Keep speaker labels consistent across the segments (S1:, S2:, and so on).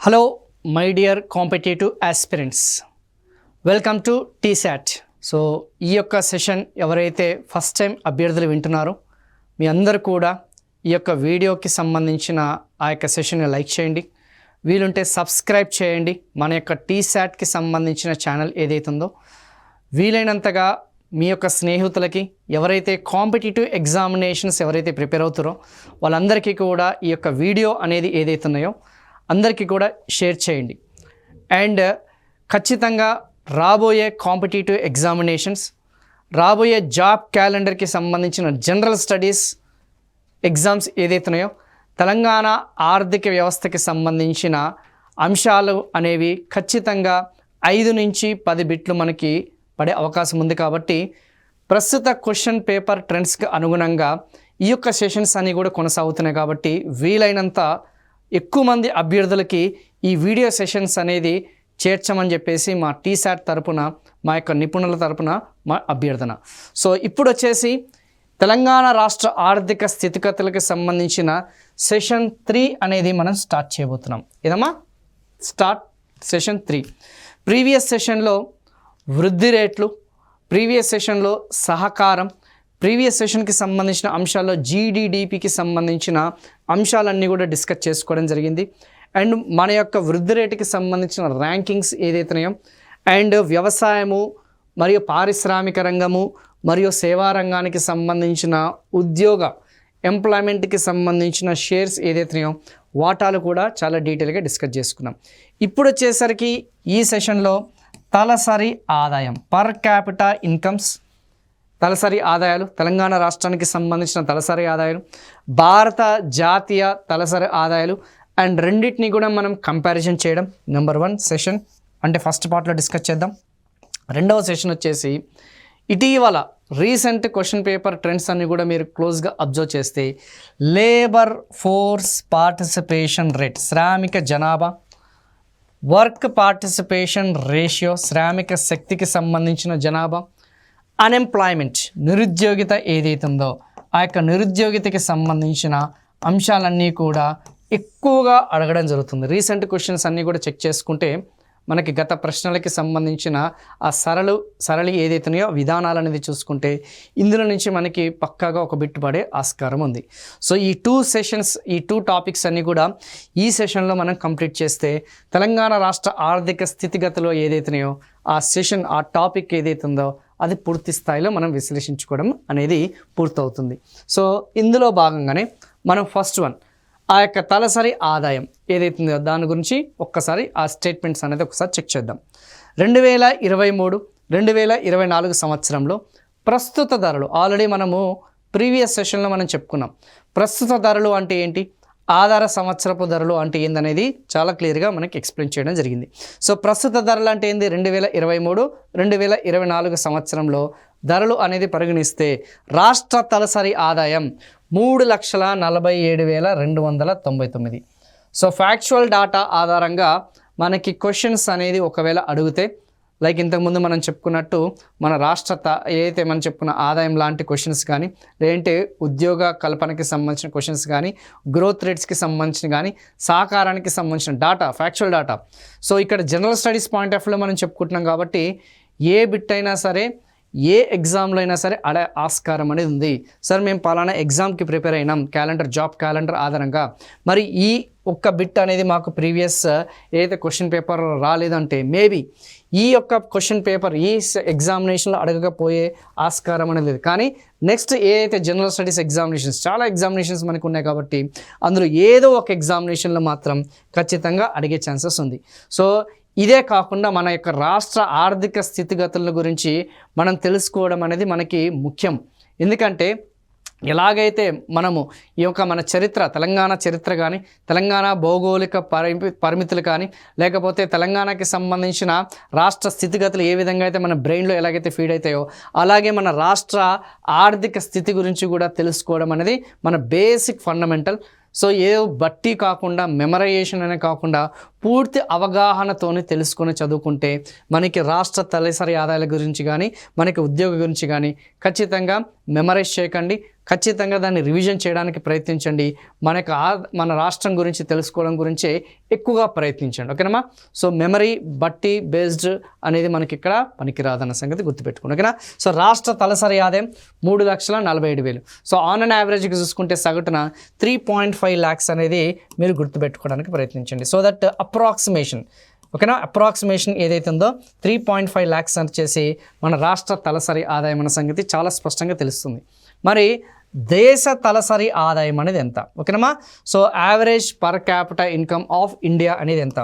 S1: Hello my dear competitive aspirants, welcome to T-SAT. So ఈ యొక్క session ఎవరైతే ఫస్ట్ టైం అభ్యర్థులు వింటున్నారో మీ అందరూ కూడా ఈ యొక్క వీడియోకి సంబంధించిన ఆ యొక్క సెషన్ని లైక్ చేయండి, వీలుంటే సబ్స్క్రైబ్ చేయండి. మన యొక్క టీశాట్కి సంబంధించిన ఛానల్ ఏదైతుందో వీలైనంతగా మీ యొక్క స్నేహితులకి, ఎవరైతే కాంపిటేటివ్ ఎగ్జామినేషన్స్ ఎవరైతే ప్రిపేర్ అవుతారో వాళ్ళందరికీ కూడా ఈ యొక్క వీడియో అనేది ఏదైతున్నాయో అందరికీ కూడా షేర్ చేయండి. అండ్ ఖచ్చితంగా రాబోయే కాంపిటేటివ్ ఎగ్జామినేషన్స్, రాబోయే జాబ్ క్యాలెండర్కి సంబంధించిన జనరల్ స్టడీస్ ఎగ్జామ్స్ ఏదైతున్నాయో తెలంగాణ ఆర్థిక వ్యవస్థకి సంబంధించిన అంశాలు అనేవి ఖచ్చితంగా 5 నుంచి 10 బిట్లు మనకి పడే అవకాశం ఉంది. కాబట్టి ప్రస్తుత క్వశ్చన్ పేపర్ ట్రెండ్స్కి అనుగుణంగా ఈ యొక్క సెషన్స్ అన్నీ కూడా కొనసాగుతున్నాయి. కాబట్టి వీలైనంత ఎక్కువ మంది అభ్యర్థులకి ఈ వీడియో సెషన్స్ అనేది చేర్చమని చెప్పేసి మా టీశాట్ తరపున, మా యొక్క నిపుణుల తరపున మా అభ్యర్థన. సో ఇప్పుడు వచ్చేసి తెలంగాణ రాష్ట్ర ఆర్థిక స్థితిగతులకు సంబంధించిన సెషన్ 3 అనేది మనం స్టార్ట్ చేయబోతున్నాం. ఏదమ్మా స్టార్ట్ సెషన్ 3. ప్రీవియస్ సెషన్లో వృద్ధి రేట్లు, ప్రీవియస్ సెషన్లో సహకారం, ప్రీవియస్ సెషన్కి సంబంధించిన అంశాల్లో జీడిడిపికి సంబంధించిన అంశాలన్నీ కూడా డిస్కస్ చేసుకోవడం జరిగింది. అండ్ మన యొక్క వృద్ధి రేటుకి సంబంధించిన ర్యాంకింగ్స్ ఏదైతున్నాయో, అండ్ వ్యవసాయము మరియు పారిశ్రామిక రంగము మరియు సేవా రంగానికి సంబంధించిన ఉద్యోగ ఎంప్లాయ్మెంట్కి సంబంధించిన షేర్స్ ఏదైతున్నాయో వాటాలు కూడా చాలా డీటెయిల్గా డిస్కస్ చేసుకున్నాం. ఇప్పుడు వచ్చేసరికి ఈ సెషన్లో తలసరి ఆదాయం, పర్ క్యాపిటా ఇన్కమ్స్, తలసరి ఆదాయాలు, తెలంగాణ రాష్ట్రానికి సంబంధించిన తలసరి ఆదాయాలు, భారత జాతీయ తలసరి ఆదాయాలు, అండ్ రెండింటిని కూడా మనం కంపారిజన్ చేయడం నెంబర్ 1 సెషన్, అంటే ఫస్ట్ పార్ట్లో డిస్కస్ చేద్దాం. రెండవ సెషన్ వచ్చేసి ఇటీవల రీసెంట్ క్వశ్చన్ పేపర్ ట్రెండ్స్ అన్ని కూడా మీరు క్లోజ్గా అబ్జర్వ్ చేస్తే లేబర్ ఫోర్స్ పార్టిసిపేషన్ రేట్, శ్రామిక జనాభా, వర్క్ పార్టిసిపేషన్ రేషియో, శ్రామిక శక్తికి సంబంధించిన జనాభా, అన్ఎంప్లాయ్మెంట్ నిరుద్యోగిత ఏదైతుందో ఆ యొక్క నిరుద్యోగితకి సంబంధించిన అంశాలన్నీ కూడా ఎక్కువగా అడగడం జరుగుతుంది. రీసెంట్ క్వశ్చన్స్ అన్నీ కూడా చెక్ చేసుకుంటే మనకి గత ప్రశ్నలకి సంబంధించిన ఆ సరళి ఏదైతున్నాయో విధానాలు అనేది చూసుకుంటే ఇందులో నుంచి మనకి పక్కాగా ఒక బిట్ పడే ఆస్కారం ఉంది. సో ఈ 2 సెషన్స్, ఈ 2 టాపిక్స్ అన్నీ కూడా ఈ సెషన్లో మనం కంప్లీట్ చేస్తే తెలంగాణ రాష్ట్ర ఆర్థిక స్థితిగతులు ఏదైతున్నాయో ఆ సెషన్, ఆ టాపిక్ ఏదైతుందో అది పూర్తి స్థాయిలో మనం విశ్లేషించుకోవడం అనేది పూర్తవుతుంది. సో ఇందులో భాగంగానే మనం ఫస్ట్ వన్ ఆ యొక్క తలసరి ఆదాయం ఏదైతుందో దాని గురించి ఒక్కసారి ఆ స్టేట్మెంట్స్ అనేది ఒకసారి చెక్ చేద్దాం. 2023-2024 సంవత్సరంలో ప్రస్తుత ధరలు, ఆల్రెడీ మనము ప్రీవియస్ సెషన్లో మనం చెప్పుకున్నాం. ప్రస్తుత ధరలు అంటే ఏంటి, ఆధార సంవత్సరపు ధరలు అంటే ఏందనేది చాలా క్లియర్గా మనకి ఎక్స్ప్లెయిన్ చేయడం జరిగింది. సో ప్రస్తుత ధరలు అంటే ఏంది, 2023-2024 సంవత్సరంలో ధరలు అనేది పరిగణిస్తే రాష్ట్ర తలసరి ఆదాయం 3,47,299. సో ఫ్యాక్చువల్ డాటా ఆధారంగా మనకి క్వశ్చన్స్ అనేది ఒకవేళ అడిగితే, లైక్ ఇంతకుముందు మనం చెప్పుకున్నట్టు మన రాష్ట్ర ఏదైతే మనం చెప్పుకున్న ఆదాయం లాంటి క్వశ్చన్స్ కానీ, లేదంటే ఉద్యోగ కల్పనకి సంబంధించిన క్వశ్చన్స్ కానీ, గ్రోత్ రేట్స్కి సంబంధించిన కానీ, సహకారానికి సంబంధించిన డాటా, ఫ్యాక్చువల్ డాటా. సో ఇక్కడ జనరల్ స్టడీస్ పాయింట్ ఆఫ్ వ్యూలో మనం చెప్పుకుంటున్నాం కాబట్టి ఏ బిట్ అయినా సరే, ఏ ఎగ్జామ్లో అయినా సరే అడే ఆస్కారం అనేది ఉంది. సార్ మేము పలానా ఎగ్జామ్కి ప్రిపేర్ అయినాం జాబ్ క్యాలెండర్ ఆధారంగా, మరి ఈ ఒక్క బిట్ అనేది మాకు ప్రీవియస్ ఏదైతే క్వశ్చన్ పేపర్ రాలేదంటే మేబీ ఈ యొక్క క్వశ్చన్ పేపర్ ఈ ఎగ్జామినేషన్లో అడగకపోయే ఆస్కారం అనేది లేదు. కానీ నెక్స్ట్ ఏదైతే జనరల్ స్టడీస్ ఎగ్జామినేషన్స్, చాలా ఎగ్జామినేషన్స్ మనకు ఉన్నాయి కాబట్టి అందులో ఏదో ఒక ఎగ్జామినేషన్లో మాత్రం ఖచ్చితంగా అడిగే ఛాన్సెస్ ఉంది. సో ఇదే కాకుండా మన యొక్క రాష్ట్ర ఆర్థిక స్థితిగతుల గురించి మనం తెలుసుకోవడం అనేది మనకి ముఖ్యం. ఎందుకంటే ఎలాగైతే మనము ఈ యొక్క మన చరిత్ర, తెలంగాణ చరిత్ర కానీ, తెలంగాణ భౌగోళిక పరిమితులు కానీ, లేకపోతే తెలంగాణకి సంబంధించిన రాష్ట్ర స్థితిగతులు ఏ విధంగా అయితే మన బ్రెయిన్లో ఎలాగైతే ఫీడ్ అవుతాయో అలాగే మన రాష్ట్ర ఆర్థిక స్థితి గురించి కూడా తెలుసుకోవడం అనేది మన బేసిక్ ఫండమెంటల్. సో ఏ బట్టి కాకుండా, మెమరైజేషన్ అనే కాకుండా పూర్తి అవగాహనతోని తెలుసుకొని చదువుకుంటే మనకి రాష్ట్ర తలసరి ఆదాయాల గురించి కానీ, మనకి ఉద్యోగ గురించి కానీ ఖచ్చితంగా మెమరైజ్ చేయకండి, ఖచ్చితంగా దాన్ని రివిజన్ చేయడానికి ప్రయత్నించండి. మన రాష్ట్రం గురించి తెలుసుకోవడం గురించే ఎక్కువగా ప్రయత్నించండి. ఓకేనమ్మా. సో మెమరీ బట్టి బేస్డ్ అనేది మనకి ఇక్కడ పనికిరాదన్న సంగతి గుర్తుపెట్టుకోండి. ఓకేనా. సో రాష్ట్ర తలసరి ఆదాయం 3,47,000. సో ఆన్ అండ్ యావరేజ్కి చూసుకుంటే సగటున 3.5 lakhs అనేది మీరు గుర్తుపెట్టుకోవడానికి ప్రయత్నించండి. సో దట్ అప్రాక్సిమేషన్, ఓకేనా, అప్రాక్సిమేషన్ ఏదైతే ఉందో 3.5 lakhs అని చేసి మన రాష్ట్ర తలసరి ఆదాయం అన్న సంగతి చాలా స్పష్టంగా తెలుస్తుంది. మరి దేశ తలసరి ఆదాయం అనేది ఎంత? ఓకేనమ్మా. So average per capital income of India అనేది ఎంత?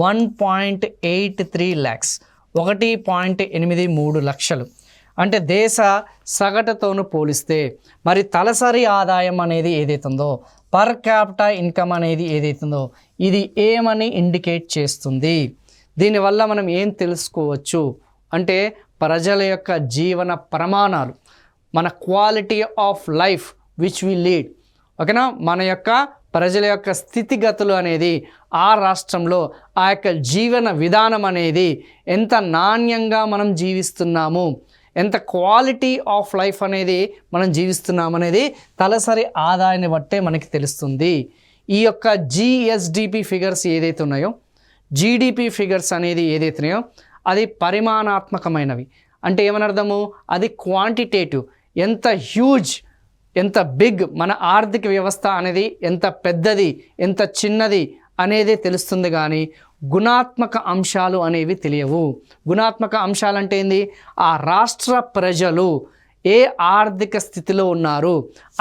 S1: 1.83 lakhs, 1.83 లక్షలు. అంటే దేశ సగటుతోను పోలిస్తే మరి తలసరి ఆదాయం అనేది ఏదైతుందో, పర్ క్యాపిటల్ ఇన్కమ్ అనేది ఏదైతుందో, ఇది ఏమని ఇండికేట్ చేస్తుంది? దీనివల్ల మనం ఏం తెలుసుకోవచ్చు అంటే ప్రజల యొక్క జీవన ప్రమాణాలు, మన quality of life which we lead. ఓకేనా. మన యొక్క ప్రజల యొక్క స్థితిగతులు అనేది ఆ రాష్ట్రంలో ఆ యొక్క జీవన విధానం అనేది ఎంత నాణ్యంగా మనం జీవిస్తున్నాము, ఎంత క్వాలిటీ ఆఫ్ లైఫ్ అనేది మనం జీవిస్తున్నాం అనేది తలసరి ఆదాయాన్ని బట్టే మనకి తెలుస్తుంది. ఈ యొక్క జిఎస్డిపి ఫిగర్స్ ఏదైతే ఉన్నాయో, జీడిపి ఫిగర్స్ అనేది ఏదైతే ఉన్నాయో అది పరిమాణాత్మకమైనవి. అంటే ఏమని అర్థము? అది క్వాంటిటేటివ్, ఎంత హ్యూజ్, ఎంత బిగ్ మన ఆర్థిక వ్యవస్థ అనేది ఎంత పెద్దది, ఎంత చిన్నది అనేది తెలుస్తుంది. కానీ గుణాత్మక అంశాలు అనేవి తెలియవు. గుణాత్మక అంశాలు అంటే ఏంది? ఆ రాష్ట్ర ప్రజలు ఏ ఆర్థిక స్థితిలో ఉన్నారు,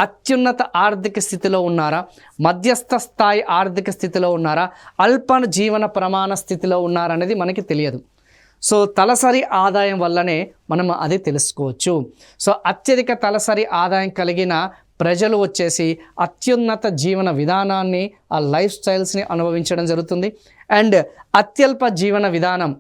S1: అత్యున్నత ఆర్థిక స్థితిలో ఉన్నారా, మధ్యస్థ స్థాయి ఆర్థిక స్థితిలో ఉన్నారా, అల్ప జీవన ప్రమాణ స్థితిలో ఉన్నారా అనేది మనకి తెలియదు. సో తలసరి ఆదాయం వల్లనే మనం అది తెలుసుకోవచ్చు. సో అత్యధిక తలసరి ఆదాయం కలిగిన ప్రజలు వచ్చేసి అత్యున్నత జీవన విధానాన్ని, ఆ లైఫ్ స్టైల్స్ని అనుభవించడం జరుగుతుంది. అండ్ అత్యల్ప జీవన విధానం,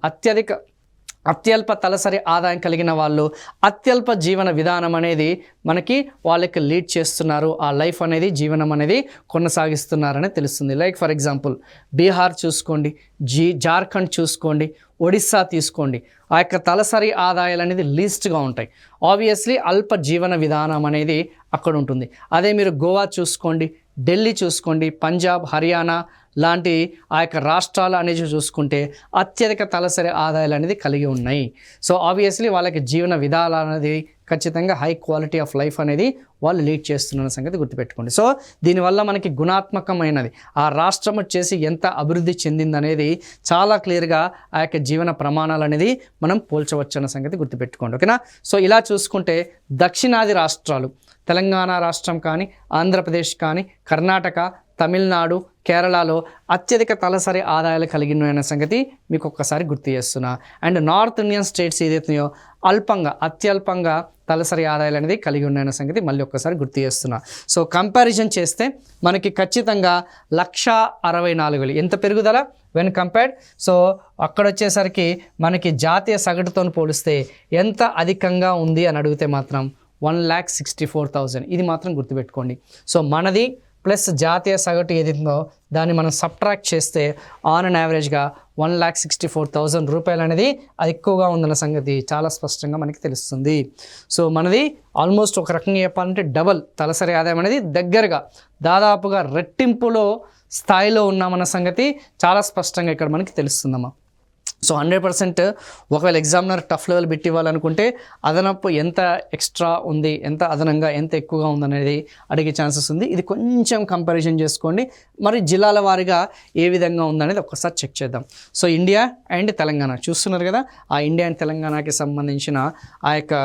S1: అత్యల్ప తలసరి ఆదాయం కలిగిన వాళ్ళు అత్యల్ప జీవన విధానం అనేది మనకి వాళ్ళకి లీడ్ చేస్తున్నారు, ఆ లైఫ్ అనేది జీవనం అనేది కొనసాగిస్తున్నారని తెలుస్తుంది. లైక్ ఫర్ ఎగ్జాంపుల్ బీహార్ చూసుకోండి, జార్ఖండ్ చూసుకోండి, ఒడిస్సా తీసుకోండి. ఆ యొక్క తలసరి ఆదాయాలు అనేది లీస్ట్గా ఉంటాయి. ఆబ్వియస్లీ అల్ప జీవన విధానం అనేది అక్కడ ఉంటుంది. అదే మీరు గోవా చూసుకోండి, ఢిల్లీ చూసుకోండి, పంజాబ్, హర్యానా లాంటి ఆ యొక్క రాష్ట్రాలు అనేది చూసుకుంటే అత్యధిక తలసరి ఆదాయాలు అనేది కలిగి ఉన్నాయి. సో ఆబ్వియస్లీ వాళ్ళకి జీవన విధాలు అనేది ఖచ్చితంగా హై క్వాలిటీ ఆఫ్ లైఫ్ అనేది వాళ్ళు లీడ్ చేస్తున్న సంగతి గుర్తుపెట్టుకోండి. సో దీనివల్ల మనకి గుణాత్మకమైనది ఆ రాష్ట్రం వచ్చేసి ఎంత అభివృద్ధి చెందిందనేది చాలా క్లియర్గా ఆ యొక్క జీవన ప్రమాణాలు అనేది మనం పోల్చవచ్చు అన్న సంగతి గుర్తుపెట్టుకోండి. ఓకేనా. సో ఇలా చూసుకుంటే దక్షిణాది రాష్ట్రాలు, తెలంగాణ రాష్ట్రం కానీ, ఆంధ్రప్రదేశ్ కానీ, కర్ణాటక, తమిళనాడు, కేరళలో అత్యధిక తలసరి ఆదాయాలు కలిగి ఉన్నాయన్న సంగతి మీకు ఒక్కసారి గుర్తు చేస్తున్నా. అండ్ నార్త్ ఇండియన్ స్టేట్స్ ఏదైతున్నాయో అత్యల్పంగా తలసరి ఆదాయాలు అనేది కలిగి ఉన్నాయన్న సంగతి మళ్ళీ ఒక్కసారి గుర్తు చేస్తున్నా. సో కంపారిజన్ చేస్తే మనకి ఖచ్చితంగా 1,64,000 ఎంత పెరుగుదల వెన్ కంపేర్డ్. సో అక్కడ వచ్చేసరికి మనకి జాతీయ సగటుతో పోలిస్తే ఎంత అధికంగా ఉంది అని అడిగితే మాత్రం 1,64,000. ఇది మాత్రం గుర్తుపెట్టుకోండి. సో మనది ప్లస్ జాతీయ సగటు ఏదైతుందో దాన్ని మనం సబ్ట్రాక్ట్ చేస్తే ఆన్ అండ్ యావరేజ్గా 1,64,000 రూపాయలు అనేది అది ఎక్కువగా ఉందన్న సంగతి చాలా స్పష్టంగా మనకి తెలుస్తుంది. సో మనది ఆల్మోస్ట్ ఒక రకంగా చెప్పాలంటే డబల్ తలసరి ఆదాయం అనేది దగ్గరగా దాదాపుగా రెట్టింపులో స్థాయిలో ఉన్నామన్న సంగతి చాలా స్పష్టంగా ఇక్కడ మనకి తెలుస్తుందమ్మా. సో 100% ఒకవేళ ఎగ్జామినర్ టఫ్ లెవెల్ బిట్ ఇవ్వాలనుకుంటే అదనపు ఎంత ఎక్స్ట్రా ఉంది, ఎంత అదనంగా ఎంత ఎక్కువగా ఉందనేది అడిగే ఛాన్సెస్ ఉంది. ఇది కొంచెం కంపారిజన్ చేసుకోండి. మరి జిల్లాల వారీగా ఏ విధంగా ఉందనేది ఒక్కసారి చెక్ చేద్దాం. సో ఇండియా అండ్ తెలంగాణ చూస్తున్నారు కదా, ఆ ఇండియా అండ్ తెలంగాణకి సంబంధించిన ఆ యొక్క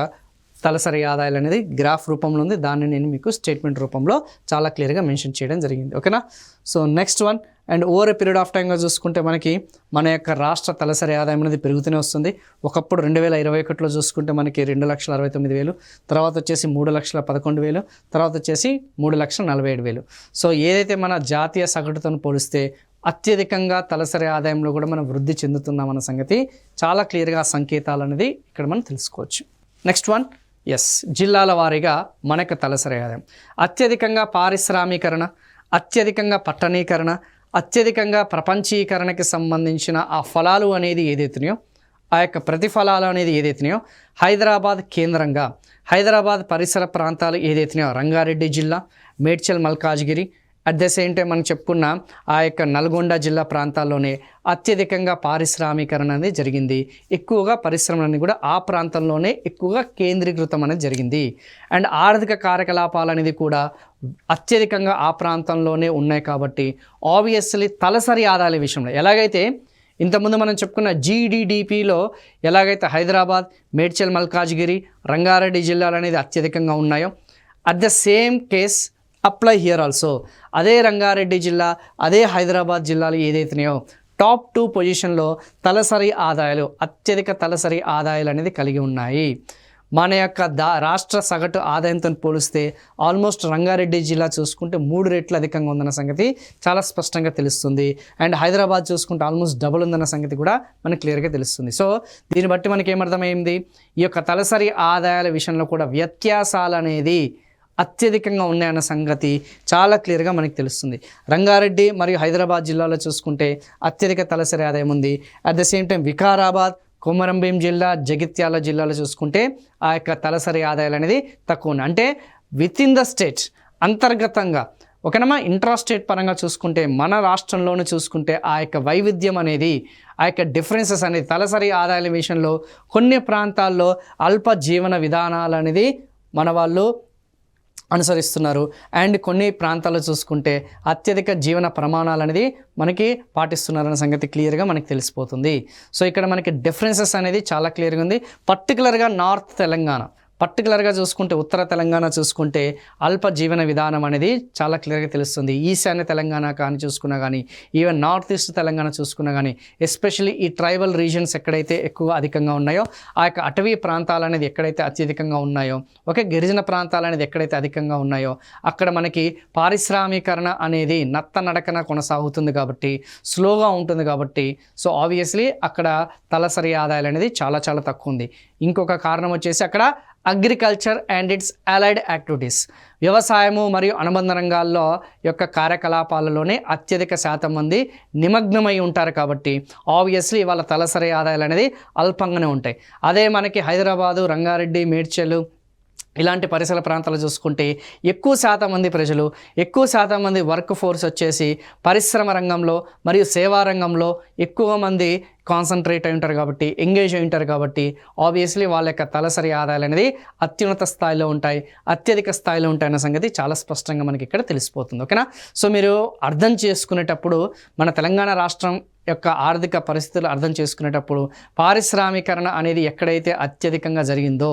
S1: తలసరి ఆదాయాలు అనేది గ్రాఫ్ రూపంలో ఉంది. దాన్ని నేను మీకు స్టేట్మెంట్ రూపంలో చాలా క్లియర్గా మెన్షన్ చేయడం జరిగింది. ఓకేనా. So next one, and over a period of టైంగా చూసుకుంటే మనకి మన యొక్క రాష్ట్ర తలసరి ఆదాయం అనేది పెరుగుతూనే వస్తుంది. ఒకప్పుడు 2021లో చూసుకుంటే మనకి 2,69,000, తర్వాత వచ్చేసి 3,11,000, తర్వాత వచ్చేసి 3,47,000. సో ఏదైతే మన జాతీయ సగటుతో పోలిస్తే అత్యధికంగా తలసరి ఆదాయంలో కూడా మనం వృద్ధి చెందుతున్నామన్న సంగతి చాలా క్లియర్గా సంకేతాలు అనేది ఇక్కడ మనం తెలుసుకోవచ్చు. నెక్స్ట్ వన్, జిల్లాల వారీగా మన యొక్క తలసరి ఆదాయం అత్యధికంగా పారిశ్రామీకరణ, అత్యధికంగా పట్టణీకరణ, అత్యధికంగా ప్రపంచీకరణకి సంబంధించిన ఆ ఫలాలు అనేది ఏదైతున్నాయో ఆ యొక్క ప్రతిఫలాలు అనేది ఏదైతున్నాయో హైదరాబాద్ కేంద్రంగా హైదరాబాద్ పరిసర ప్రాంతాలు ఏదైతున్నాయో రంగారెడ్డి జిల్లా, Medchal Malkajgiri, at the same time మనం చెప్పుకున్న ఆ యొక్క నల్గొండ జిల్లా ప్రాంతాల్లోనే అత్యధికంగా పారిశ్రామీకరణ అనేది జరిగింది. ఎక్కువగా పరిశ్రమలన్నీ కూడా ఆ ప్రాంతంలోనే ఎక్కువగా కేంద్రీకృతం అనేది జరిగింది. అండ్ ఆర్థిక కార్యకలాపాలు అనేది కూడా అత్యధికంగా ఆ ప్రాంతంలోనే ఉన్నాయి. కాబట్టి ఆబ్వియస్లీ తలసరి ఆదాయాల విషయంలో ఎలాగైతే ఇంతకుముందు మనం చెప్పుకున్న జీడిడిపిలో ఎలాగైతే హైదరాబాద్, మేడ్చల్ మల్కాజ్గిరి, రంగారెడ్డి జిల్లాలు అనేది అత్యధికంగా ఉన్నాయో, at the same case apply here also. అదే రంగారెడ్డి జిల్లా, అదే హైదరాబాద్ జిల్లాలు ఏదైతున్నాయో టాప్ 2 పొజిషన్లో తలసరి ఆదాయాలు, అత్యధిక తలసరి ఆదాయాలు అనేది కలిగి ఉన్నాయి. మన యొక్క రాష్ట్ర సగటు ఆదాయంతో పోలిస్తే ఆల్మోస్ట్ రంగారెడ్డి జిల్లా చూసుకుంటే 3 రెట్లు అధికంగా ఉందన్న సంగతి చాలా స్పష్టంగా తెలుస్తుంది. అండ్ హైదరాబాద్ చూసుకుంటే ఆల్మోస్ట్ డబుల్ ఉందన్న సంగతి కూడా మనకు క్లియర్గా తెలుస్తుంది. సో దీన్ని బట్టి మనకి ఏమర్థమైంది, ఈ యొక్క తలసరి ఆదాయాల విషయంలో కూడా వ్యత్యాసాలు అనేది అత్యధికంగా ఉన్నాయన్న సంగతి చాలా క్లియర్గా మనకి తెలుస్తుంది. రంగారెడ్డి మరియు హైదరాబాద్ జిల్లాలో చూసుకుంటే అత్యధిక తలసరి ఆదాయం ఉంది. At the same time Vikarabad, Komaram Bheem జిల్లా, జగిత్యాల జిల్లాలో చూసుకుంటే ఆ యొక్క తలసరి ఆదాయాలు అనేది తక్కువ ఉన్నాయి. అంటే విత్ ఇన్ ద స్టేట్ అంతర్గతంగా ఒకనమా ఇంట్రాస్టేట్ పరంగా చూసుకుంటే మన రాష్ట్రంలోనే చూసుకుంటే ఆ యొక్క వైవిధ్యం అనేది, ఆ యొక్క డిఫరెన్సెస్ అనేది తలసరి ఆదాయాల విషయంలో కొన్ని ప్రాంతాల్లో అల్ప జీవన విధానాలు అనేది మన వాళ్ళు అనుసరిస్తున్నారు. అండ్ కొన్ని ప్రాంతాల్లో చూసుకుంటే అత్యధిక జీవన ప్రమాణాలు అనేది మనకి పాటిస్తున్నారన్న సంగతి క్లియర్గా మనకి తెలిసిపోతుంది. సో ఇక్కడ మనకి డిఫరెన్సెస్ అనేది చాలా క్లియర్గా ఉంది. పర్టికులర్గా నార్త్ తెలంగాణ, పర్టికులర్గా చూసుకుంటే ఉత్తర తెలంగాణ చూసుకుంటే అల్ప జీవన విధానం అనేది చాలా క్లియర్గా తెలుస్తుంది. ఈశాన్య తెలంగాణ కానీ చూసుకున్నా కానీ, ఈవెన్ నార్త్ ఈస్ట్ తెలంగాణ చూసుకున్నా కానీ, ఎస్పెషల్లీ ఈ ట్రైబల్ రీజన్స్ ఎక్కడైతే ఎక్కువ అధికంగా ఉన్నాయో, ఆ యొక్క అటవీ ప్రాంతాలు అనేది ఎక్కడైతే అత్యధికంగా ఉన్నాయో, ఓకే, గిరిజన ప్రాంతాలు అనేది ఎక్కడైతే అధికంగా ఉన్నాయో అక్కడ మనకి పారిశ్రామీకరణ అనేది నత్తనడకన కొనసాగుతుంది కాబట్టి, స్లోగా ఉంటుంది కాబట్టి, సో ఆబ్వియస్లీ అక్కడ తలసరి ఆదాయాలు అనేది చాలా చాలా తక్కువ ఉంది. ఇంకొక కారణం వచ్చేసి అక్కడ agriculture and it's allied activities, వ్యవసాయము మరియు అనుబంధ రంగాల్లో యొక్క కార్యకలాపాలలోనే అత్యధిక శాతం మంది నిమగ్నమై ఉంటారు. కాబట్టి ఆబ్వియస్లీ వాళ్ళ తలసరి ఆదాయాలు అనేది అల్పంగానే ఉంటాయి. అదే మనకి హైదరాబాదు, రంగారెడ్డి, మేడ్చల్ ఇలాంటి పరిసర ప్రాంతాలు చూసుకుంటే ఎక్కువ శాతం మంది ప్రజలు, ఎక్కువ శాతం మంది వర్క్ ఫోర్స్ వచ్చేసి పరిశ్రమ రంగంలో మరియు సేవా రంగంలో ఎక్కువ మంది కాన్సన్ట్రేట్ అయి ఉంటారు కాబట్టి, ఎంగేజ్ అయి ఉంటారు కాబట్టి ఆబ్వియస్లీ వాళ్ళ యొక్క తలసరి ఆదాయాలు అనేది అత్యున్నత స్థాయిలో ఉంటాయి, అత్యధిక స్థాయిలో ఉంటాయన్న సంగతి చాలా స్పష్టంగా మనకి ఇక్కడ తెలిసిపోతుంది. ఓకేనా? సో మీరు అర్థం చేసుకునేటప్పుడు మన తెలంగాణ రాష్ట్రం యొక్క ఆర్థిక పరిస్థితులు అర్థం చేసుకునేటప్పుడు పారిశ్రామీకరణ అనేది ఎక్కడైతే అత్యధికంగా జరిగిందో,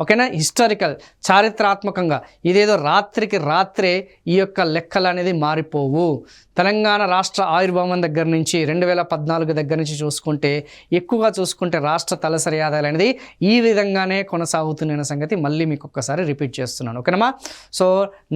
S1: ఓకేనా, హిస్టారికల్ చారిత్రాత్మకంగా ఇదేదో రాత్రికి రాత్రే ఈ యొక్క లెక్కలు అనేది మారిపోవు. తెలంగాణ రాష్ట్ర ఆవిర్భావం దగ్గర నుంచి 2014 దగ్గర నుంచి చూసుకుంటే ఎక్కువగా చూసుకుంటే రాష్ట్ర తలసరి ఆదాయాలు అనేది ఈ విధంగానే కొనసాగుతున్న సంగతి మళ్ళీ మీకు ఒక్కసారి రిపీట్ చేస్తున్నాను. ఓకేనమ్మా? సో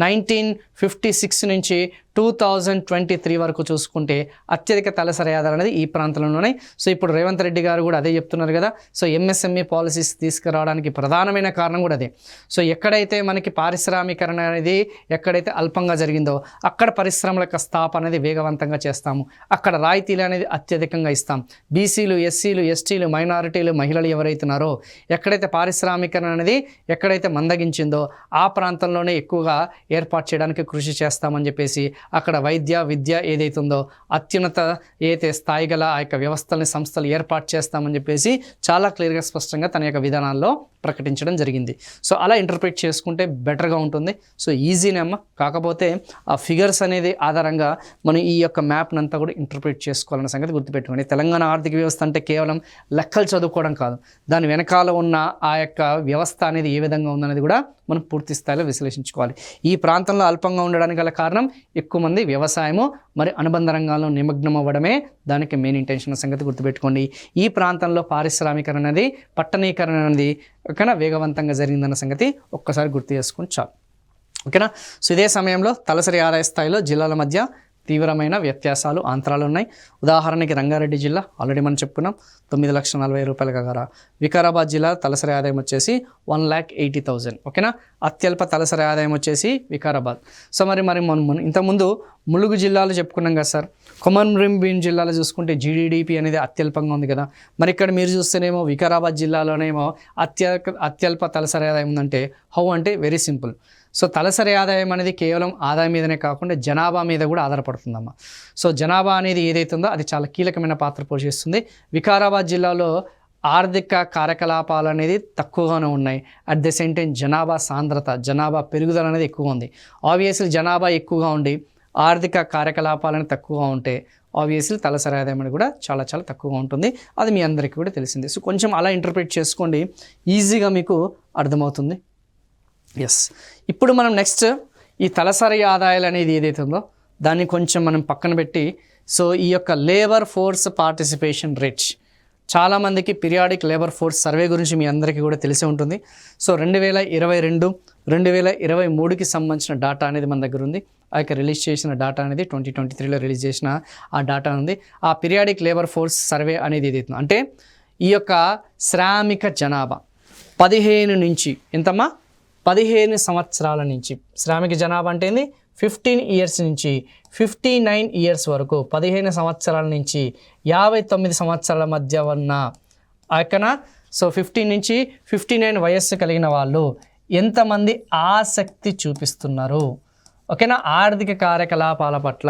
S1: 1956 నుంచి 2023 వరకు చూసుకుంటే అత్యధిక తలసరి ఆదాయాలు అనేది ఈ ప్రాంతంలోనే. సో ఇప్పుడు రేవంత్ రెడ్డి గారు కూడా అదే చెప్తున్నారు కదా. సో ఎంఎస్ఎంఈ పాలసీస్ తీసుకురావడానికి ప్రధానమైన కారణం కూడా అదే. సో ఎక్కడైతే మనకి పారిశ్రామీకరణ అనేది ఎక్కడైతే అల్పంగా జరిగిందో అక్కడ పరిశ్రమల యొక్క స్థాపన అనేది వేగవంతంగా చేస్తాము, అక్కడ రాయితీలు అనేది అత్యధికంగా ఇస్తాం. బీసీలు, ఎస్సీలు, ఎస్టీలు, మైనారిటీలు, మహిళలు ఎవరైతున్నారో ఎక్కడైతే పారిశ్రామీకరణ అనేది ఎక్కడైతే మందగించిందో ఆ ప్రాంతంలోనే ఎక్కువగా ఏర్పాటు చేయడానికి కృషి చేస్తామని చెప్పేసి అక్కడ వైద్య, విద్య ఏదైతుందో అత్యున్నత ఏదైతే స్థాయి గల ఆ యొక్క వ్యవస్థల్ని, సంస్థలు ఏర్పాటు చేస్తామని చెప్పేసి చాలా క్లియర్గా స్పష్టంగా తన యొక్క విధానాల్లో ప్రకటించడం జరిగింది. సో అలా ఇంటర్ప్రిట్ చేసుకుంటే బెటర్గా ఉంటుంది. సో ఈజీనే అమ్మ, కాకపోతే ఆ ఫిగర్స్ అనేది ఆధారంగా మనం ఈ యొక్క మ్యాప్ని అంతా కూడా ఇంటర్ప్రిట్ చేసుకోవాలన్న సంగతి గుర్తుపెట్టుకోండి. తెలంగాణ ఆర్థిక వ్యవస్థ అంటే కేవలం లెక్కలు చదువుకోవడం కాదు, దాని వెనకాల ఉన్న ఆ యొక్క వ్యవస్థ అనేది ఏ విధంగా ఉందనేది కూడా మనం పూర్తి స్థాయిలో విశ్లేషించుకోవాలి. ఈ ప్రాంతంలో అల్పంగా ఉండడానికి గల కారణం ఎక్కువ మంది వ్యవసాయము మరి అనుబంధ రంగాల్లో నిమగ్నం అవ్వడమే దానికి మెయిన్ ఇంటెన్షన్ సంగతి గుర్తుపెట్టుకోండి. ఈ ప్రాంతంలో పారిశ్రామీకరణ అనేది, పట్టణీకరణ అనేది ఓకేనా వేగవంతంగా జరిగిందన్న సంగతి ఒక్కసారి గుర్తు చేసుకుని చాలు. ఓకేనా? సో ఇదే సమయంలో తలసరి ఆదాయ స్థాయిలో జిల్లాల మధ్య తీవ్రమైన వ్యత్యాసాలు అంతరాలు ఉన్నాయి. ఉదాహరణకి రంగారెడ్డి జిల్లా ఆల్రెడీ మనం చెప్పుకున్నాం 9,40,000 రూపాయల దగ్గర. వికారాబాద్ జిల్లా తలసరి ఆదాయం వచ్చేసి 1,80,000. ఓకేనా, అత్యల్ప తలసరి ఆదాయం వచ్చేసి వికారాబాద్. సో మరి మనం ఇంతకుముందు ములుగు జిల్లాలో చెప్పుకున్నాం కదా సార్. కొమరంభీం జిల్లాలో చూసుకుంటే జీడిడిపి అనేది అత్యల్పంగా ఉంది కదా. మరి ఇక్కడ మీరు చూస్తేనేమో వికారాబాద్ జిల్లాలోనేమో అత్యల్ప తలసరి ఆదాయం ఉందంటే హౌ అంటే వెరీ సింపుల్. సో తలసరి ఆదాయం అనేది కేవలం ఆదాయం మీదనే కాకుండా జనాభా మీద కూడా ఆధారపడుతుందమ్మా. సో జనాభా అనేది ఏదైతుందో అది చాలా కీలకమైన పాత్ర పోషిస్తుంది. వికారాబాద్ జిల్లాలో ఆర్థిక కార్యకలాపాలు అనేది తక్కువగానే ఉన్నాయి. అట్ ద సేమ్ టైం జనాభా సాంద్రత, జనాభా పెరుగుదల అనేది ఎక్కువగా ఉంది. ఆబ్వియస్లీ జనాభా ఎక్కువగా ఉండి ఆర్థిక కార్యకలాపాలను తక్కువగా ఉంటే ఆబ్వియస్లీ తలసరి ఆదాయం అనేది కూడా చాలా చాలా తక్కువగా ఉంటుంది. అది మీ అందరికీ కూడా తెలిసిందే. సో కొంచెం అలా ఇంటర్ప్రిట్ చేసుకోండి, ఈజీగా మీకు అర్థమవుతుంది. ఎస్, ఇప్పుడు మనం నెక్స్ట్ ఈ తలసరి ఆదాయాలు అనేది ఏదైతే ఉందో దాన్ని కొంచెం మనం పక్కన పెట్టి, సో ఈ యొక్క లేబర్ ఫోర్స్ పార్టిసిపేషన్ రేట్, చాలామందికి పీరియాడిక్ లేబర్ ఫోర్స్ సర్వే గురించి మీ అందరికీ కూడా తెలిసే ఉంటుంది. సో 2022, 2023కి సంబంధించిన డాటా అనేది మన దగ్గర ఉంది. ఆ యొక్క రిలీజ్ చేసిన డాటా అనేది 2023లో రిలీజ్ చేసిన ఆ డాటా ఉంది. ఆ పీరియాడిక్ లేబర్ ఫోర్స్ సర్వే అనేది ఏదైతుందో అంటే ఈ యొక్క శ్రామిక జనాభా 15 నుంచి ఎంతమ్మా 15 సంవత్సరాల నుంచి, శ్రామిక జనాభా అంటే ఏంది 15 ఇయర్స్ నుంచి 59 ఇయర్స్ వరకు, 15 సంవత్సరాల నుంచి 59 సంవత్సరాల మధ్య ఉన్న ఆ యొక్కన, సో 15 నుంచి 59 వయస్సు కలిగిన వాళ్ళు ఎంతమంది ఆసక్తి చూపిస్తున్నారు, ఓకేనా, ఆర్థిక కార్యకలాపాల పట్ల,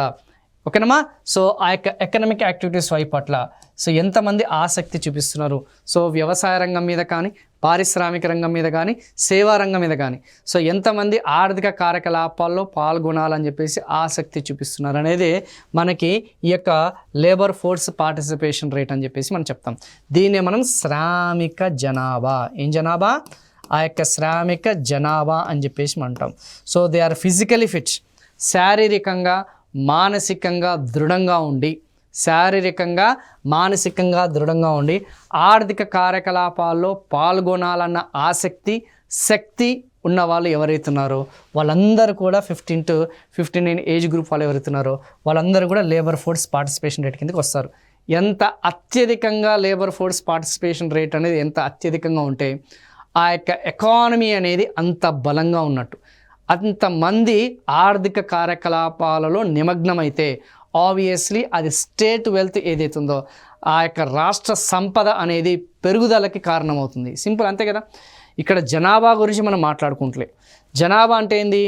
S1: ఓకేనమ్మా. సో ఆ యొక్క ఎకనామిక్ యాక్టివిటీస్ వైపు పట్ల సో ఎంతమంది ఆసక్తి చూపిస్తున్నారు. సో వ్యవసాయ రంగం మీద కానీ, పారిశ్రామిక రంగం మీద కానీ, సేవా రంగం మీద కానీ, సో ఎంతమంది ఆర్థిక కార్యకలాపాల్లో పాల్గొనాలని చెప్పేసి ఆసక్తి చూపిస్తున్నారు అనేది మనకి ఈ యొక్క లేబర్ ఫోర్స్ పార్టిసిపేషన్ రేట్ అని చెప్పేసి మనం చెప్తాం. దీన్నే మనం శ్రామిక జనాభా, ఏం జనాభా, ఆ యొక్క శ్రామిక జనాభా అని చెప్పేసి అంటాం. So they are physically fit, శారీరకంగా మానసికంగా దృఢంగా ఉండి, శారీరకంగా మానసికంగా దృఢంగా ఉండి ఆర్థిక కార్యకలాపాల్లో పాల్గొనాలన్న ఆసక్తి, శక్తి ఉన్న వాళ్ళు ఎవరైతున్నారో వాళ్ళందరూ కూడా 15 to 59 ఏజ్ గ్రూప్ వాళ్ళు ఎవరైతున్నారో వాళ్ళందరూ కూడా లేబర్ ఫోర్స్ పార్టిసిపేషన్ రేట్ కిందకి వస్తారు. ఎంత అత్యధికంగా లేబర్ ఫోర్స్ పార్టిసిపేషన్ రేట్ అనేది ఎంత అత్యధికంగా ఉంటే ఆ యొక్క ఎకానమీ అనేది అంత బలంగా ఉన్నట్టు. అంతమంది ఆర్థిక కార్యకలాపాలలో నిమగ్నమైతే ఆబ్వియస్లీ అది స్టేట్ వెల్త్ ఏదైతుందో ఆ యొక్క రాష్ట్ర సంపద అనేది పెరుగుదలకి కారణమవుతుంది. సింపుల్, అంతే కదా. ఇక్కడ జనాభా గురించి మనం మాట్లాడుకుంటలే. జనాభా అంటే ఏంది,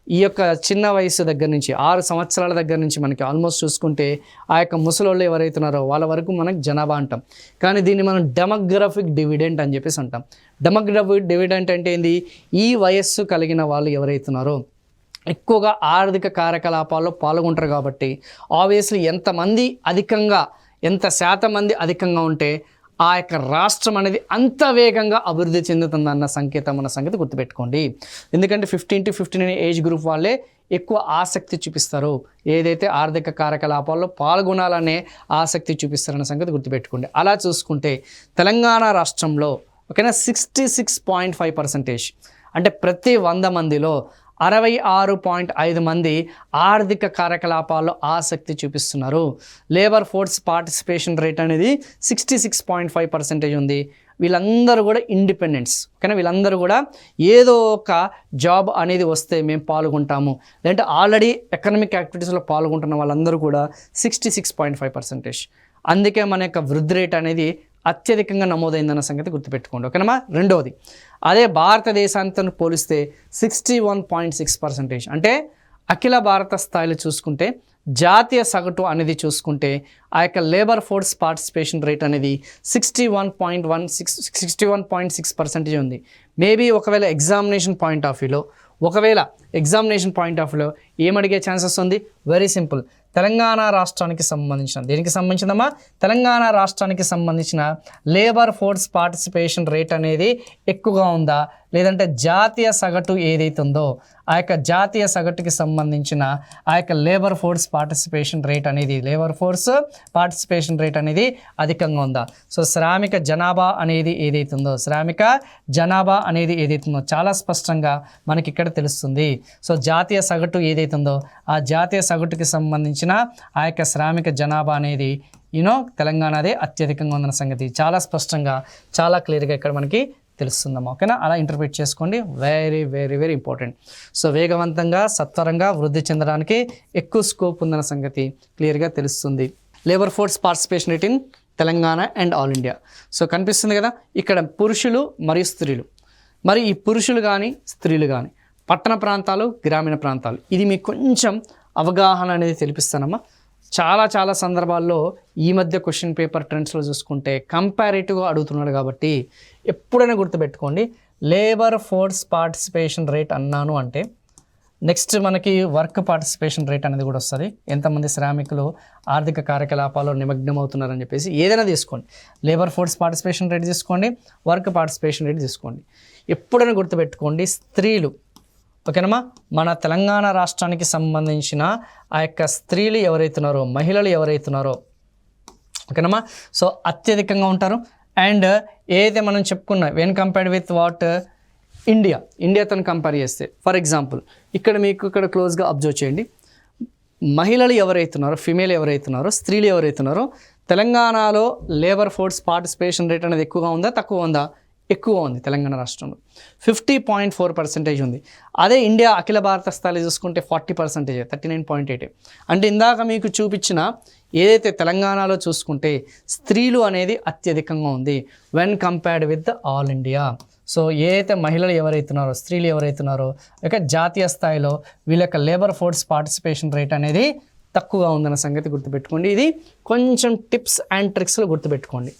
S1: ఈ యొక్క చిన్న వయసు దగ్గర నుంచి 6 సంవత్సరాల దగ్గర నుంచి మనకి ఆల్మోస్ట్ చూసుకుంటే ఆ యొక్క ముసలోళ్ళు ఎవరైతున్నారో వాళ్ళ వరకు మనకి జనాభా అంటాం. కానీ దీన్ని మనం డెమోగ్రఫిక్ డివిడెంట్ అని చెప్పేసి అంటాం. డెమోగ్రఫిక్ డివిడెంట్ అంటే ఏంది, ఈ వయస్సు కలిగిన వాళ్ళు ఎవరైతున్నారో ఎక్కువగా ఆర్థిక కార్యకలాపాల్లో పాల్గొంటారు కాబట్టి ఆబ్వియస్లీ ఎంతమంది అధికంగా, ఎంత శాతం మంది అధికంగా ఉంటే ఆ యొక్క రాష్ట్రం అనేది అంత వేగంగా అభివృద్ధి చెందుతుందన్న సంకేతం అన్న సంగతి గుర్తుపెట్టుకోండి. ఎందుకంటే 15 to 59 ఏజ్ గ్రూప్ వాళ్ళే ఎక్కువ ఆసక్తి చూపిస్తారు, ఏదైతే ఆర్థిక కార్యకలాపాల్లో పాల్గొనాలనే ఆసక్తి చూపిస్తారన్న సంగతి గుర్తుపెట్టుకోండి. అలా చూసుకుంటే తెలంగాణ రాష్ట్రంలో ఓకేనా 66.5%, అంటే ప్రతి 100 మందిలో 66.5 మంది ఆర్థిక కార్యకలాపాల్లో ఆసక్తి చూపిస్తున్నారు. లేబర్ ఫోర్స్ పార్టిసిపేషన్ రేట్ అనేది 66.5% ఉంది. వీళ్ళందరూ కూడా ఇండిపెండెంట్స్, ఓకేనా. వీళ్ళందరూ కూడా ఏదో ఒక జాబ్ అనేది వస్తే మేము పాల్గొంటాము, లేదంటే ఆల్రెడీ ఎకనామిక్ యాక్టివిటీస్లో పాల్గొంటున్న వాళ్ళందరూ కూడా 66.5%. అందుకే మన యొక్క వృద్ధి రేట్ అనేది అత్యధికంగా నమోదైందన్న సంగతి గుర్తుపెట్టుకోండి, ఓకేనమ్మా. రెండవది, అదే భారతదేశాంతో పోలిస్తే 61.6%, అంటే అఖిల భారత స్థాయిలో చూసుకుంటే జాతీయ సగటు అనేది చూసుకుంటే ఆ యొక్క లేబర్ ఫోర్స్ పార్టిసిపేషన్ రేట్ అనేది 61.6% ఉంది. మేబీ ఒకవేళ ఎగ్జామినేషన్ పాయింట్ ఆఫ్ వ్యూలో ఏమడిగే ఛాన్సెస్ ఉంది, వెరీ సింపుల్, తెలంగాణ రాష్ట్రానికి సంబంధించిన, దేనికి సంబంధించిందమ్మా, తెలంగాణ రాష్ట్రానికి సంబంధించిన లేబర్ ఫోర్స్ పార్టిసిపేషన్ రేట్ అనేది ఎక్కువగా ఉందా, లేదంటే జాతీయ సగటు ఏదైతే ఉందో ఆ యొక్క జాతీయ సగటుకి సంబంధించిన ఆ యొక్క లేబర్ ఫోర్స్ పార్టిసిపేషన్ రేట్ అనేది అధికంగా ఉందా. సో శ్రామిక జనాభా అనేది ఏదైతుందో చాలా స్పష్టంగా మనకి ఇక్కడ తెలుస్తుంది. సో జాతీయ సగటు ఏదైతే ఏదైతే ఉందో ఆ జాతీయ సగటుకి సంబంధించిన ఆ యొక్క శ్రామిక జనాభా అనేది తెలంగాణదే అత్యధికంగా ఉందన్న సంగతి చాలా స్పష్టంగా చాలా క్లియర్గా ఇక్కడ మనకి తెలుస్తుందమ్మా. ఓకేనా, అలా ఇంటర్ప్రిట్ చేసుకోండి. Very very very important. So వేగవంతంగా సత్వరంగా వృద్ధి చెందడానికి ఎక్కువ స్కోప్ ఉందన్న సంగతి క్లియర్గా తెలుస్తుంది. Labour force participation rate in Telangana and all India. So కనిపిస్తుంది కదా ఇక్కడ పురుషులు మరియు స్త్రీలు. మరి ఈ పురుషులు కానీ స్త్రీలు కానీ పట్టణ ప్రాంతాలు గ్రామీణ ప్రాంతాలు ఇది మీకు కొంచెం అవగాహన అనేది తెలిపిస్తానమ్మా. చాలా సందర్భాల్లో ఈ మధ్య క్వశ్చన్ పేపర్ ట్రెండ్స్లో చూసుకుంటే కంపారేటివ్గా అడుగుతున్నాడు కాబట్టి ఎప్పుడైనా గుర్తుపెట్టుకోండి, లేబర్ ఫోర్స్ పార్టిసిపేషన్ రేట్ అన్నాను అంటే నెక్స్ట్ మనకి వర్క్ పార్టిసిపేషన్ రేట్ అనేది కూడా వస్తుంది. ఎంతమంది శ్రామికులు ఆర్థిక కార్యకలాపాల్లో నిమగ్నం అవుతున్నారని చెప్పేసి ఏదైనా తీసుకోండి. లేబర్ ఫోర్స్ పార్టిసిపేషన్ రేట్ తీసుకోండి, వర్క్ పార్టిసిపేషన్ రేట్ తీసుకోండి. ఎప్పుడైనా గుర్తుపెట్టుకోండి స్త్రీలు. ఓకేనమ్మా, మన తెలంగాణ రాష్ట్రానికి సంబంధించిన ఆ యొక్క స్త్రీలు ఎవరైతున్నారో మహిళలు ఎవరైతున్నారో ఓకేనమ్మా సో అత్యధికంగా ఉంటారు. అండ్ ఏదైతే మనం చెప్పుకున్నా వెన్ కంపేర్డ్ విత్ వాట్ ఇండియాతో కంపేర్ చేస్తే ఫర్ ఎగ్జాంపుల్ ఇక్కడ మీకు ఇక్కడ క్లోజ్గా అబ్జర్వ్ చేయండి. మహిళలు ఎవరైతున్నారో ఫిమేల్ ఎవరైతున్నారో స్త్రీలు ఎవరైతున్నారో తెలంగాణలో లేబర్ ఫోర్స్ పార్టిసిపేషన్ రేట్ అనేది ఎక్కువగా ఉందా తక్కువ ఉందా? ఎక్కువ ఉంది. తెలంగాణ రాష్ట్రంలో 50.4% ఉంది. అదే ఇండియా అఖిల భారత స్థాయిలో చూసుకుంటే 40%, 39.8. అంటే ఇందాక మీకు చూపించిన ఏదైతే తెలంగాణలో చూసుకుంటే స్త్రీలు అనేది అత్యధికంగా ఉంది when compared with all India. So ఏదైతే మహిళలు ఎవరైతున్నారో స్త్రీలు ఎవరైతున్నారో ఇక జాతీయ స్థాయిలో వీళ్ళ యొక్క లేబర్ ఫోర్స్ పార్టిసిపేషన్ రేట్ అనేది తక్కువగా ఉందన్న సంగతి గుర్తుపెట్టుకోండి. ఇది కొంచెం టిప్స్ అండ్ ట్రిక్స్లో గుర్తుపెట్టుకోండి.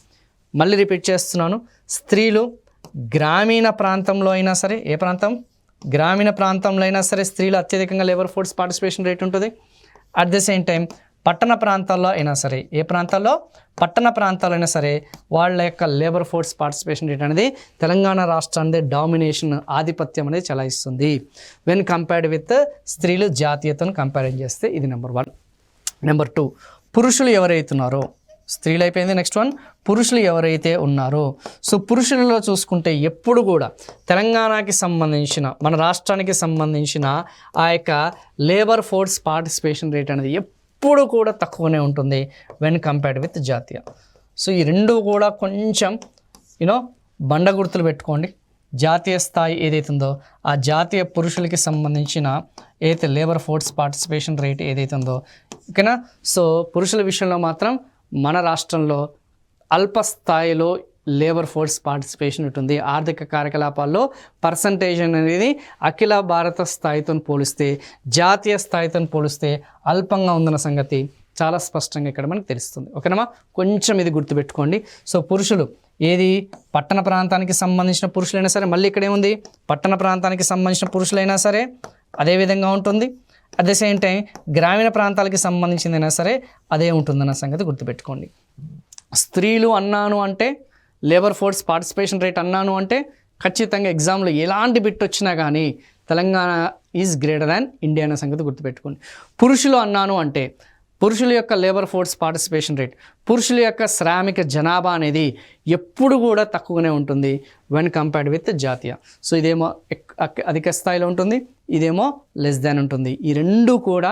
S1: మళ్ళీ రిపీట్ చేస్తున్నాను, స్త్రీలు గ్రామీణ ప్రాంతంలో అయినా సరే, ఏ ప్రాంతం గ్రామీణ ప్రాంతంలో అయినా సరే స్త్రీలు అత్యధికంగా లేబర్ ఫోర్స్ పార్టిసిపేషన్ రేట్ ఉంటుంది. అట్ ద సేమ్ టైం పట్టణ ప్రాంతాల్లో అయినా సరే, ఏ ప్రాంతాల్లో పట్టణ ప్రాంతాల్లో అయినా సరే వాళ్ళ యొక్క లేబర్ ఫోర్స్ పార్టిసిపేషన్ రేట్ అనేది తెలంగాణ రాష్ట్రానికి డామినేషన్ ఆధిపత్యం అనేది చలాయిస్తుంది వెన్ కంపేర్డ్ విత్ స్త్రీలు జాతీయతను కంపేర్ చేస్తే. ఇది నెంబర్ 1. నెంబర్ 2, పురుషులు ఎవరైతున్నారో స్త్రీలు అయిపోయింది. నెక్స్ట్ 1 పురుషులు ఎవరైతే ఉన్నారో సో పురుషులలో చూసుకుంటే ఎప్పుడు కూడా తెలంగాణకి సంబంధించిన మన రాష్ట్రానికి సంబంధించిన ఆ యొక్క లేబర్ ఫోర్స్ పార్టిసిపేషన్ రేట్ అనేది ఎప్పుడు కూడా తక్కువనే ఉంటుంది వెన్ కంపేర్డ్ విత్ జాతీయ. సో ఈ రెండు కూడా కొంచెం బండ గుర్తులు పెట్టుకోండి. జాతీయ స్థాయి ఏదైతే ఉందో ఆ జాతీయ పురుషులకి సంబంధించిన ఏదైతే లేబర్ ఫోర్స్ పార్టిసిపేషన్ రేట్ ఏదైతే ఉందో ఓకేనా. సో పురుషుల విషయంలో మాత్రం మన రాష్ట్రంలో అల్ప స్థాయిలో లేబర్ ఫోర్స్ పార్టిసిపేషన్ ఉంటుంది. ఆర్థిక కార్యకలాపాల్లో పర్సంటేజ్ అనేది అఖిల భారత స్థాయితో పోలిస్తే జాతీయ స్థాయితో పోలిస్తే అల్పంగా ఉందన్న సంగతి చాలా స్పష్టంగా ఇక్కడ మనకు తెలుస్తుంది. ఓకేనమ్మా, కొంచెం ఇది గుర్తుపెట్టుకోండి. సో పురుషులు ఏది పట్టణ ప్రాంతానికి సంబంధించిన పురుషులైనా సరే, మళ్ళీ ఇక్కడ ఏముంది పట్టణ ప్రాంతానికి సంబంధించిన పురుషులైనా సరే అదే విధంగా ఉంటుంది. అట్ ద సేమ్ టైం గ్రామీణ ప్రాంతాలకి సంబంధించిందైనా సరే అదే ఉంటుందన్న సంగతి గుర్తుపెట్టుకోండి. స్త్రీలు అన్నాను అంటే లేబర్ ఫోర్స్ పార్టిసిపేషన్ రేట్ అన్నాను అంటే ఖచ్చితంగా ఎగ్జామ్లో ఎలాంటి బిట్ వచ్చినా కానీ Telangana is greater than India అనే సంగతి గుర్తుపెట్టుకోండి. పురుషులు అన్నాను అంటే పురుషుల యొక్క లేబర్ ఫోర్స్ పార్టిసిపేషన్ రేట్, పురుషుల యొక్క శ్రామిక జనాభా అనేది ఎప్పుడు కూడా తక్కువనే ఉంటుంది వెన్ కంపేర్డ్ విత్ జాతీయ. సో ఇదేమో అధిక స్థాయిలో ఉంటుంది, ఇదేమో లెస్ దాన్ ఉంటుంది. ఈ రెండు కూడా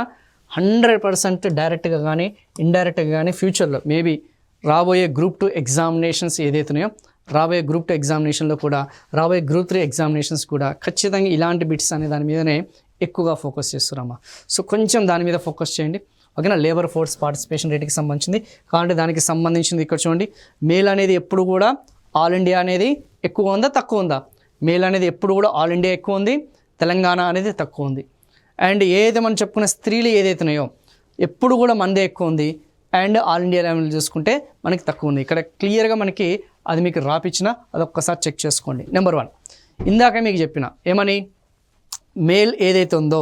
S1: 100% డైరెక్ట్గా కానీ ఇండైరెక్ట్గా కానీ ఫ్యూచర్లో మేబీ రాబోయే గ్రూప్ 2 ఎగ్జామినేషన్స్ ఏదైతున్నాయో రాబోయే గ్రూప్ 2 ఎగ్జామినేషన్లో కూడా రాబోయే గ్రూప్ 3 ఎగ్జామినేషన్స్ కూడా ఖచ్చితంగా ఇలాంటి బిట్స్ అనే దాని మీదనే ఎక్కువగా ఫోకస్ చేస్తున్నామా. సో కొంచెం దాని మీద ఫోకస్ చేయండి. ఓకేనా, లేబర్ ఫోర్స్ పార్టిసిపేషన్ రేట్కి సంబంధించింది కాబట్టి దానికి సంబంధించింది ఇక్కడ చూడండి. మేల్ అనేది ఎప్పుడు కూడా ఆల్ ఇండియా అనేది ఎక్కువ ఉందా తక్కువ ఉందా? మేల్ అనేది ఎప్పుడు కూడా ఆల్ ఇండియా ఎక్కువ ఉంది, తెలంగాణ అనేది తక్కువ ఉంది. అండ్ ఏదైతే మనం చెప్పుకున్న స్త్రీలు ఏదైతున్నాయో ఎప్పుడు కూడా మనదే ఎక్కువ ఉంది అండ్ ఆల్ ఇండియా లెవెల్ చూసుకుంటే మనకి తక్కువ ఉంది. ఇక్కడ క్లియర్గా మనకి అది మీకు రాపిచ్చిన అది ఒక్కసారి చెక్ చేసుకోండి. నెంబర్ 1 ఇందాక మీకు చెప్పిన ఏమని మేల్ ఏదైతే ఉందో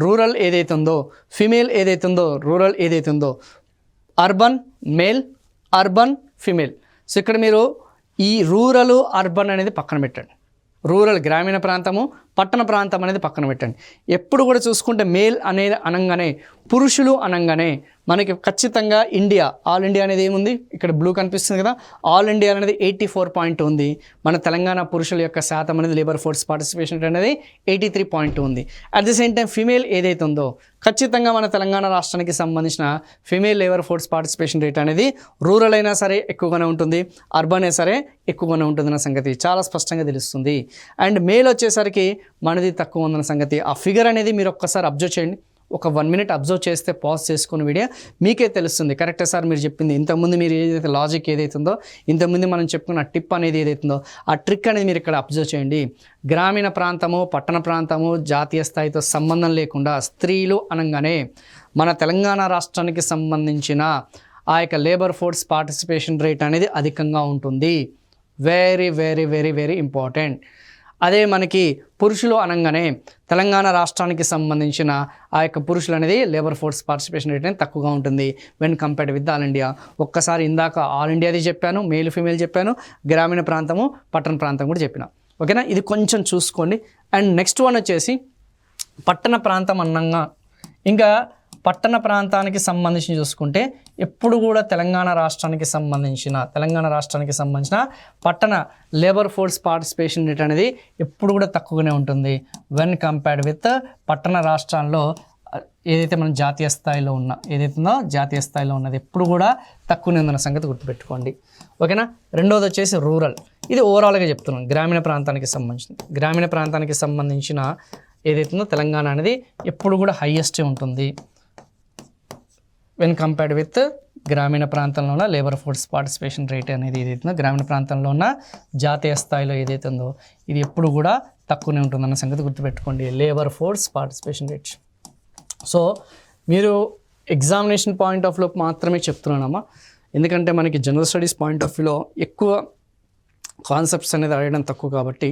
S1: రూరల్ ఏదైతే ఉందో ఫిమేల్ ఏదైతే ఉందో రూరల్ ఏదైతే ఉందో urban male urban female. So ఇక్కడ మీరు ఈ రూరల్ అర్బన్ అనేది పక్కన పెట్టండి. రూరల్ గ్రామీణ ప్రాంతము పట్టణ ప్రాంతం అనేది పక్కన పెట్టండి. ఎప్పుడు కూడా చూసుకుంటే మేల్ అనేది అనగానే పురుషులు అనగానే మనకి ఖచ్చితంగా ఇండియా, ఆల్ ఇండియా అనేది ఏముంది ఇక్కడ బ్లూ కనిపిస్తుంది కదా, ఆల్ ఇండియా అనేది 84 ఉంది. మన తెలంగాణ పురుషుల యొక్క శాతం అనేది లేబర్ ఫోర్స్ పార్టిసిపేషన్ రేట్ అనేది 83 ఉంది. At the same time female ఏదైతే ఉందో ఖచ్చితంగా మన తెలంగాణ రాష్ట్రానికి సంబంధించిన female labour force participation rate అనేది రూరల్ అయినా సరే ఎక్కువగానే ఉంటుంది, అర్బన్ అయినా సరే ఎక్కువగానే ఉంటుందన్న సంగతి చాలా స్పష్టంగా తెలుస్తుంది. అండ్ మేల్ వచ్చేసరికి మనది తక్కువ ఉందన్న సంగతి, ఆ ఫిగర్ అనేది మీరు ఒక్కసారి అబ్జర్వ్ చేయండి. ఒక 1 minute అబ్జర్వ్ చేస్తే పాజ్ చేసుకుని వీడియో మీకే తెలుస్తుంది. కరెక్టే సార్ మీరు చెప్పింది, ఇంతకుముందు మీరు ఏదైతే లాజిక్ ఏదైతుందో, ఇంతకుముందు మనం చెప్పుకున్న టిప్ అనేది ఏదైతుందో ఆ ట్రిక్ అనేది మీరు ఇక్కడ అబ్జర్వ్ చేయండి. గ్రామీణ ప్రాంతము, పట్టణ ప్రాంతము, జాతీయ స్థాయితో సంబంధం లేకుండా స్త్రీలు అనగానే మన తెలంగాణ రాష్ట్రానికి సంబంధించిన ఆ యొక్క లేబర్ ఫోర్స్ పార్టిసిపేషన్ రేట్ అనేది అధికంగా ఉంటుంది. Very very very very important. అదే మనకి పురుషులు అనగానే తెలంగాణ రాష్ట్రానికి సంబంధించిన ఆ యొక్క పురుషులు అనేది లేబర్ ఫోర్స్ పార్టిసిపేషన్ రేట్ అనేది తక్కువగా ఉంటుంది when compared with all India. ఒక్కసారి ఇందాక ఆల్ ఇండియాది చెప్పాను, మేల్ ఫీమేల్ చెప్పాను, గ్రామీణ ప్రాంతము పట్టణ ప్రాంతం కూడా చెప్పిన. ఓకేనా, ఇది కొంచెం చూసుకోండి. అండ్ నెక్స్ట్ వన్ వచ్చేసి పట్టణ ప్రాంతం అన్నంగా, ఇంకా పట్టణ ప్రాంతానికి సంబంధించి చూసుకుంటే ఎప్పుడు కూడా తెలంగాణ రాష్ట్రానికి సంబంధించిన పట్టణ లేబర్ ఫోర్స్ పార్టిసిపేషన్ రేట్ అనేది ఎప్పుడు కూడా తక్కువగానే ఉంటుంది వెన్ కంపేర్డ్ విత్ పట్టణ రాష్ట్రాల్లో ఏదైతే మనం జాతీయ స్థాయిలో ఉన్నది ఎప్పుడు కూడా తక్కువనే ఉందన్న సంగతి గుర్తుపెట్టుకోండి. ఓకేనా. రెండోది వచ్చేసి రూరల్, ఇది ఓవరాల్గా చెప్తున్నాను. గ్రామీణ ప్రాంతానికి సంబంధించిన ఏదైతుందో తెలంగాణ అనేది ఎప్పుడు కూడా హైయెస్టే ఉంటుంది వెన్ కంపేర్డ్ విత్ గ్రామీణ ప్రాంతంలో ఉన్న లేబర్ ఫోర్స్ పార్టిసిపేషన్ రేట్ అనేది ఏదైతుందో, గ్రామీణ ప్రాంతంలో ఉన్న జాతీయ స్థాయిలో ఏదైతే ఉందో ఇది ఎప్పుడు కూడా తక్కువనే ఉంటుందన్న సంగతి గుర్తుపెట్టుకోండి, labour force participation rate. So మీరు ఎగ్జామినేషన్ పాయింట్ ఆఫ్ వ్యూలో మాత్రమే చెప్తున్నానమ్మా, ఎందుకంటే మనకి జనరల్ స్టడీస్ పాయింట్ ఆఫ్ వ్యూలో ఎక్కువ కాన్సెప్ట్స్ అనేది అడగడం తక్కువ కాబట్టి,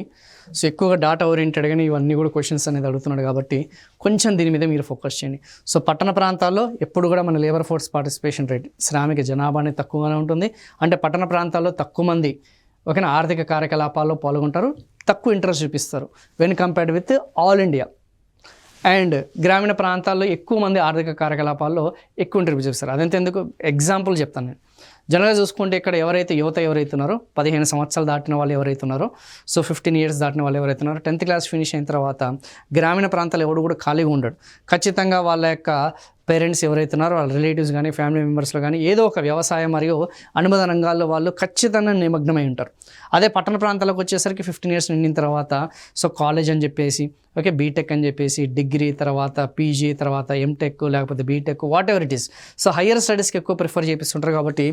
S1: సో ఎక్కువగా డాటా ఓరియంటెడ్గానే ఇవన్నీ కూడా క్వశ్చన్స్ అనేది అడుగుతున్నాడు కాబట్టి కొంచెం దీని మీద మీరు ఫోకస్ చేయండి. సో పట్టణ ప్రాంతాల్లో ఎప్పుడు కూడా మన లేబర్ ఫోర్స్ పార్టిసిపేషన్ రేట్, శ్రామిక జనాభా అనేది తక్కువగానే ఉంటుంది. అంటే పట్టణ ప్రాంతాల్లో తక్కువ మంది ఓకేనా ఆర్థిక కార్యకలాపాల్లో పాల్గొంటారు, తక్కువ ఇంట్రెస్ట్ చూపిస్తారు when compared with all India. And గ్రామీణ ప్రాంతాల్లో ఎక్కువ మంది ఆర్థిక కార్యకలాపాల్లో ఎక్కువ ఇంటర్వ్యూ చూపిస్తారు. అదంతా ఎందుకు ఎగ్జాంపుల్ చెప్తాను నేను. జనరల్గా చూసుకుంటే ఇక్కడ యువత ఎవరైతే ఉన్నారో, 15 సంవత్సరాలు దాటిన వాళ్ళు ఎవరైతే ఉన్నారో, సో 15 years దాటిన వాళ్ళు ఎవరైతే ఉన్నారో, 10th class ఫినిష్ అయిన తర్వాత గ్రామీణ ప్రాంతాలు ఎవడు కూడా ఖాళీగా ఉండడు. ఖచ్చితంగా వాళ్ళ యొక్క పేరెంట్స్ ఎవరైతే ఉన్నారో వాళ్ళ రిలేటివ్స్ కానీ ఫ్యామిలీ మెంబర్స్లో కానీ ఏదో ఒక వ్యవసాయం మరియు అనుబంధ రంగాల్లో వాళ్ళు ఖచ్చితంగా నిమగ్నమై ఉంటారు. అదే పట్టణ ప్రాంతాలకు వచ్చేసరికి 15 years నిండిన తర్వాత సో కాలేజ్ అని చెప్పేసి, ఓకే బీటెక్ అని చెప్పేసి, డిగ్రీ తర్వాత పీజీ తర్వాత ఎంటెక్ లేకపోతే BTech whatever it is, so higher స్టడీస్కి ఎక్కువ ప్రిఫర్ చేపిస్తుంటారు. కాబట్టి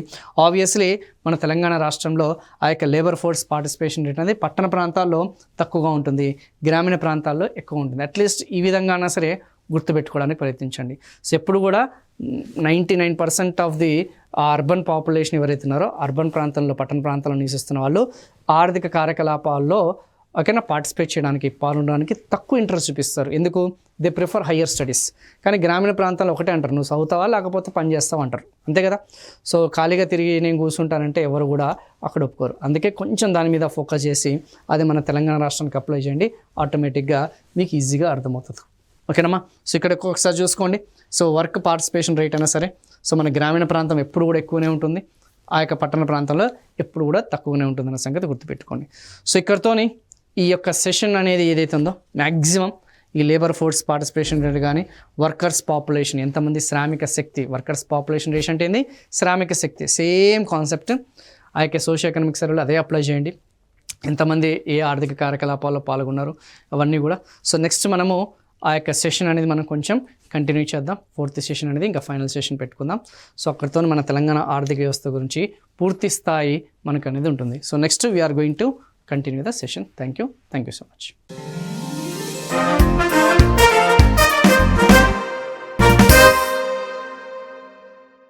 S1: ఆబ్వియస్లీ మన తెలంగాణ రాష్ట్రంలో ఆ యొక్క లేబర్ ఫోర్స్ పార్టిసిపేషన్ రేట్ అనేది పట్టణ ప్రాంతాల్లో తక్కువగా ఉంటుంది, గ్రామీణ ప్రాంతాల్లో ఎక్కువ ఉంటుంది. అట్లీస్ట్ ఈ విధంగా అయినా సరే గుర్తుపెట్టుకోవడానికి ప్రయత్నించండి. సో ఎప్పుడు కూడా 99% ఆఫ్ ది అర్బన్ పాపులేషన్ ఎవరైతే ఉన్నారో, అర్బన్ ప్రాంతంలో పట్టణ ప్రాంతాల్లో నివసిస్తున్న వాళ్ళు ఆర్థిక కార్యకలాపాల్లో ఓకేనా పార్టిసిపేట్ చేయడానికి పాల్గొనడానికి తక్కువ ఇంట్రెస్ట్ చూపిస్తారు. ఎందుకు? They prefer higher studies. కానీ గ్రామీణ ప్రాంతాల్లో ఒకటే అంటారు, నువ్వు చదువుతావా లేకపోతే పని చేస్తావు అంటారు, అంతే కదా. సో ఖాళీగా తిరిగి నేను కూర్చుంటానంటే ఎవరు కూడా అక్కడ ఒప్పుకోరు. అందుకే కొంచెం దాని మీద ఫోకస్ చేసి అది మన తెలంగాణ రాష్ట్రానికి అప్లై చేయండి, ఆటోమేటిక్గా మీకు ఈజీగా అర్థమవుతుంది. ఓకేనమ్మా. సో ఇక్కడ ఒకసారి చూసుకోండి. సో వర్క్ పార్టిసిపేషన్ రేట్ అయినా సరే సో మన గ్రామీణ ప్రాంతం ఎప్పుడు కూడా ఎక్కువనే ఉంటుంది, ఆ యొక్క పట్టణ ప్రాంతంలో ఎప్పుడు కూడా తక్కువనే ఉంటుంది అన్న సంగతి గుర్తుపెట్టుకోండి. సో ఇక్కడతోని ఈ యొక్క సెషన్ అనేది ఏదైతే ఉందో మ్యాక్సిమం ఈ లేబర్ ఫోర్స్ పార్టిసిపేషన్ రేట్ కానీ వర్కర్స్ పాపులేషన్ ఎంతమంది శ్రామిక శక్తి, వర్కర్స్ పాపులేషన్ రేట్ అంటే ఏంది శ్రామిక శక్తి, సేమ్ కాన్సెప్ట్ ఆ యొక్క సోషియో ఎకనామిక్ సర్వేలో అదే అప్లై చేయండి. ఎంతమంది ఏ ఆర్థిక కార్యకలాపాల్లో పాల్గొన్నారు అవన్నీ కూడా. సో నెక్స్ట్ మనము ఆ యొక్క సెషన్ అనేది మనం కొంచెం కంటిన్యూ చేద్దాం. 4th సెషన్ అనేది ఇంకా ఫైనల్ సెషన్ పెట్టుకుందాం. సో అక్కడితో మన తెలంగాణ ఆర్థిక వ్యవస్థ గురించి పూర్తి స్థాయి మనకు అనేది ఉంటుంది. So next we are going to continue the session. Thank you so much.